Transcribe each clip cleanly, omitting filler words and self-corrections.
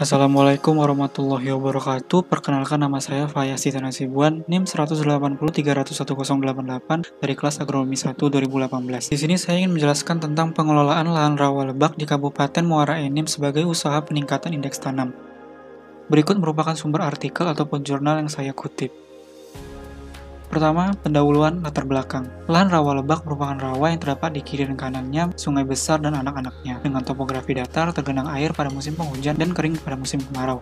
Assalamualaikum warahmatullahi wabarakatuh. Perkenalkan, nama saya Fayaz Tita Nasibuan, NIM 180301088 dari kelas Agronomi 1 2018. Di sini saya ingin menjelaskan tentang pengelolaan lahan rawa lebak di Kabupaten Muara Enim sebagai usaha peningkatan indeks tanam. Berikut merupakan sumber artikel ataupun jurnal yang saya kutip. Pertama, pendahuluan latar belakang. Lahan rawa lebak merupakan rawa yang terdapat di kiri dan kanannya sungai besar dan anak-anaknya, dengan topografi datar, tergenang air pada musim penghujan, dan kering pada musim kemarau.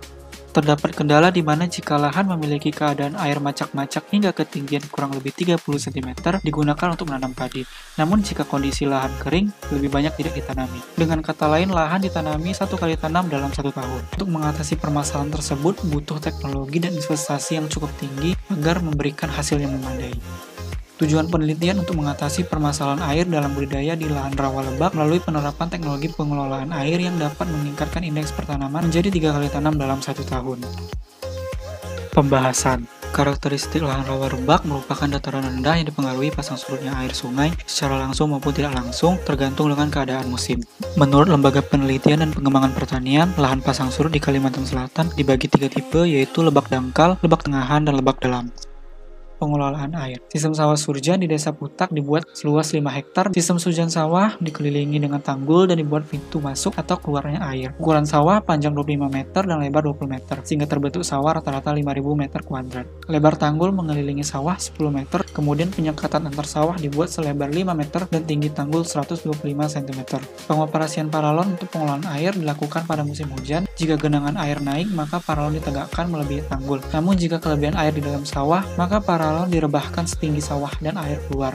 Terdapat kendala di mana jika lahan memiliki keadaan air macak-macak hingga ketinggian kurang lebih 30 cm digunakan untuk menanam padi. Namun jika kondisi lahan kering, lebih banyak tidak ditanami. Dengan kata lain, lahan ditanami satu kali tanam dalam 1 tahun. Untuk mengatasi permasalahan tersebut, butuh teknologi dan investasi yang cukup tinggi agar memberikan hasil yang memadai. Tujuan penelitian untuk mengatasi permasalahan air dalam budidaya di lahan rawa lebak melalui penerapan teknologi pengelolaan air yang dapat meningkatkan indeks pertanaman menjadi 3 kali tanam dalam 1 tahun. Pembahasan. Karakteristik lahan rawa lebak merupakan dataran rendah yang dipengaruhi pasang surutnya air sungai secara langsung maupun tidak langsung, tergantung dengan keadaan musim. Menurut Lembaga Penelitian dan Pengembangan Pertanian, lahan pasang surut di Kalimantan Selatan dibagi 3 tipe, yaitu lebak dangkal, lebak tengahan, dan lebak dalam. Pengelolaan air. Sistem sawah surjan di Desa Putak dibuat seluas 5 hektar. Sistem surjan sawah dikelilingi dengan tanggul dan dibuat pintu masuk atau keluarnya air. Ukuran sawah panjang 25 meter dan lebar 20 meter, sehingga terbentuk sawah rata-rata 5.000 meter kuadrat. Lebar tanggul mengelilingi sawah 10 meter, kemudian penyekatan antar sawah dibuat selebar 5 meter dan tinggi tanggul 125 cm. Pengoperasian paralon untuk pengolahan air dilakukan pada musim hujan. Jika genangan air naik, maka paralon ditegakkan melebihi tanggul. Namun jika kelebihan air di dalam sawah, maka paralon direbahkan setinggi sawah dan air keluar.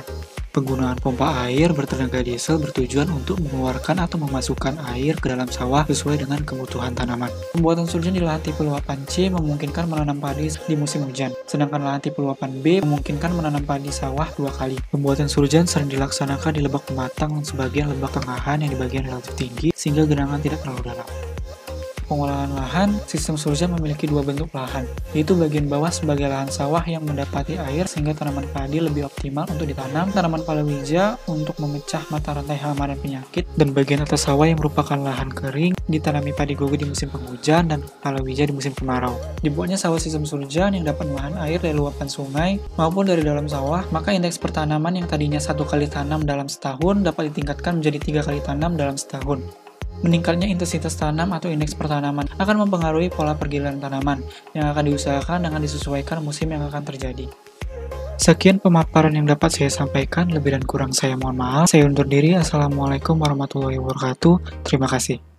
Penggunaan pompa air bertenaga diesel bertujuan untuk mengeluarkan atau memasukkan air ke dalam sawah sesuai dengan kebutuhan tanaman. Pembuatan surjan di lahan tipe luapan C memungkinkan menanam padi di musim hujan, sedangkan lahan tipe luapan B memungkinkan menanam padi sawah 2 kali. Pembuatan surjan sering dilaksanakan di lebak pematang dan sebagian lebak tengahan yang di bagian relatif tinggi sehingga genangan tidak terlalu dalam. Pengolahan lahan, sistem surjan memiliki 2 bentuk lahan, yaitu bagian bawah sebagai lahan sawah yang mendapati air sehingga tanaman padi lebih optimal untuk ditanam, tanaman palawija untuk memecah mata rantai hama dan penyakit, dan bagian atas sawah yang merupakan lahan kering ditanami padi gogo di musim penghujan dan palawija di musim kemarau. Dibuatnya sawah sistem surjan yang dapat menahan air dari luapan sungai maupun dari dalam sawah, maka indeks pertanaman yang tadinya 1 kali tanam dalam setahun dapat ditingkatkan menjadi 3 kali tanam dalam setahun. Meningkatnya intensitas tanam atau indeks pertanaman akan mempengaruhi pola pergiliran tanaman yang akan diusahakan dengan disesuaikan musim yang akan terjadi. Sekian pemaparan yang dapat saya sampaikan, lebih dan kurang saya mohon maaf. Saya undur diri. Assalamualaikum warahmatullahi wabarakatuh. Terima kasih.